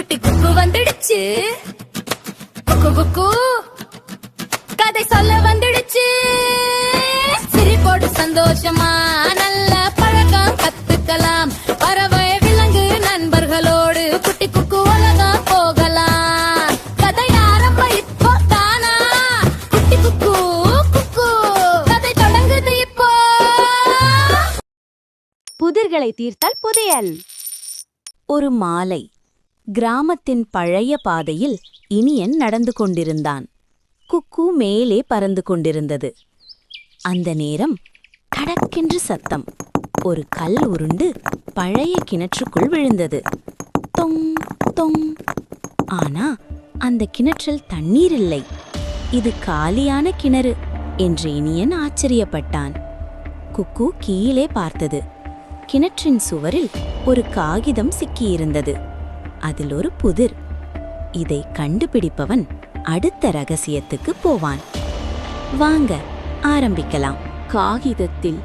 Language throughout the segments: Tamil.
குட்டி குக்கு வந்துடுச்சு, குக்கு குக்கு கதை சொல்ல வந்துடுச்சு. சிரிப்போடு சந்தோஷமா நல்ல பழக்கம் கத்துக்கலாம். பறவை விலங்கு நண்பர்களோடு குட்டி குக்கு உலகம் போகலாம். கதை ஆரம்பம் இப்போ தானா, குட்டி குக்கு குக்கு கதை தொடங்குது இப்போ. புதிர்களை தீர்த்தால் புதையல். ஒரு மாலை, கிராமத்தின் பழைய பாதையில் இனியன் நடந்து கொண்டிருந்தான். குக்கு மேலே பறந்து கொண்டிருந்தது. அந்த நேரம் கடக்கென்று சத்தம். ஒரு கல் உருண்டு பழைய கிணற்றுக்குள் விழுந்தது. தொங் தொங். ஆனா அந்த கிணற்றில் தண்ணீர் இல்லை. இது காலியான கிணறு என்று இனியன் ஆச்சரியப்பட்டான். குக்கு கீழே பார்த்தது. கிணற்றின் சுவரில் ஒரு காகிதம் சிக்கியிருந்தது. அதில் ஒரு புதிர். இதை கண்டுபிடிப்பவன் அடுத்த ரகசியத்துக்கு போவான். வாங்க ஆரம்பிக்கலாம். காகிதத்தில்,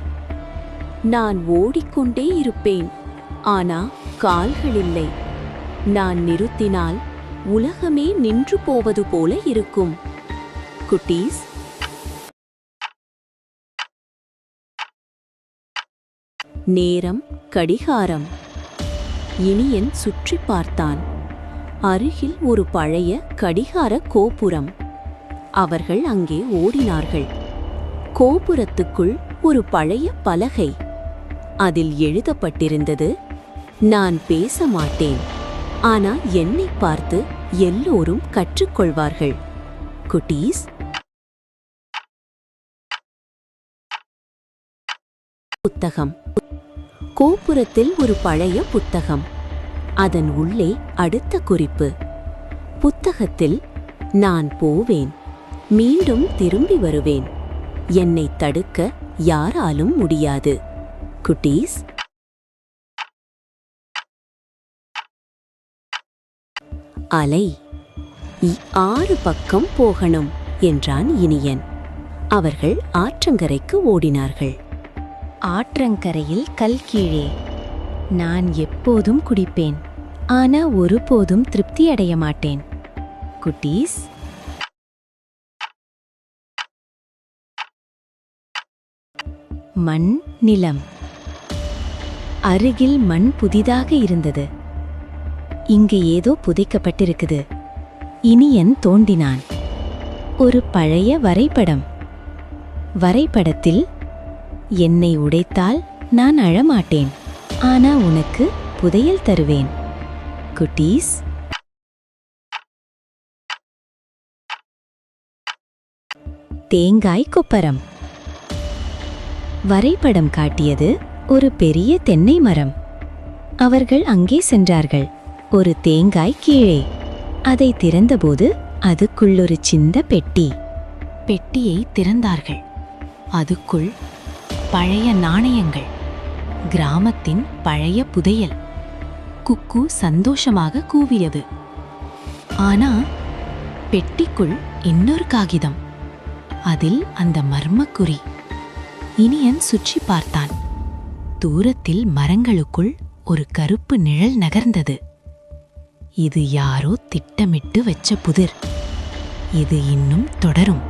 நான் ஓடிக்கொண்டே இருப்பேன், ஆனா கால்களில்லை. நான் நிறுத்தினால் உலகமே நின்று போவது போல இருக்கும். குட்டீஸ், நேரம் கடிகாரம். இனியன் சுற்றி பார்த்தான். அருகில் ஒரு பழைய கடிகார கோபுரம். அவர்கள் அங்கே ஓடினார்கள். கோபுரத்துக்குள் ஒரு பழைய பலகை. அதில் எழுதப்பட்டிருந்தது, நான் பேச மாட்டேன், ஆனா என்னை பார்த்து எல்லோரும் கற்றுக்கொள்வார்கள். குட்டீஸ், புத்தகம். கோபுரத்தில் ஒரு பழைய புத்தகம். அதன் உள்ளே அடுத்த குறிப்பு. புத்தகத்தில், நான் போவேன், மீண்டும் திரும்பி வருவேன், என்னை தடுக்க யாராலும் முடியாது. குட்டீஸ், அலை. 6 பக்கம் போகணும் என்றான் இனியன். அவர்கள் ஆற்றங்கரைக்கு ஓடினார்கள். ஆற்றங்கரையில் கல் கீழே. நான் எப்போதும் குடிப்பேன், ஆனா ஒருபோதும் திருப்தி அடைய மாட்டேன். குட்டீஸ், மண் நிலம். அருகில் மண் புதிதாக இருந்தது. இங்கு ஏதோ புதைக்கப்பட்டிருக்குது. இனியன் தோண்டினான். ஒரு பழைய வரைபடம். வரைபடத்தில், என்னை உடைத்தால் நான் அழமாட்டேன், ஆனா உனக்கு புதையல் தருவேன். குட்டீஸ், தேங்காய் கொப்பரம். வரைபடம் காட்டியது ஒரு பெரிய தென்னை மரம். அவர்கள் அங்கே சென்றார்கள். ஒரு தேங்காய் கீழே. அதை திறந்தபோது அதுக்குள்ளொரு சின்ன பெட்டி. பெட்டியை திறந்தார்கள். அதுக்குள் பழைய நாணயங்கள். கிராமத்தின் பழைய புதையல். குக்கு சந்தோஷமாக கூவியது. ஆனா பெட்டிக்குள் இன்னொரு காகிதம். அதில் அந்த மர்மக்குறி. இனியன் சுற்றி பார்த்தான். தூரத்தில் மரங்களுக்குள் ஒரு கருப்பு நிழல் நகர்ந்தது. இது யாரோ திட்டமிட்டு வச்ச புதிர். இது இன்னும் தொடரும்.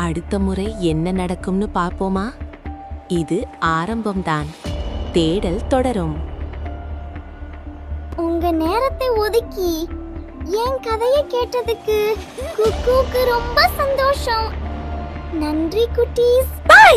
அடுத்த முறை என்ன நடக்கும்னு பாப்போமா? இது ஆரம்பம்தான். தேடல் தொடரும். உங்க நேரத்தை ஒதுக்கி என் கதையை கேட்டதுக்கு குக்குக்கு ரொம்ப சந்தோஷம். நன்றி குட்டீஸ். பை.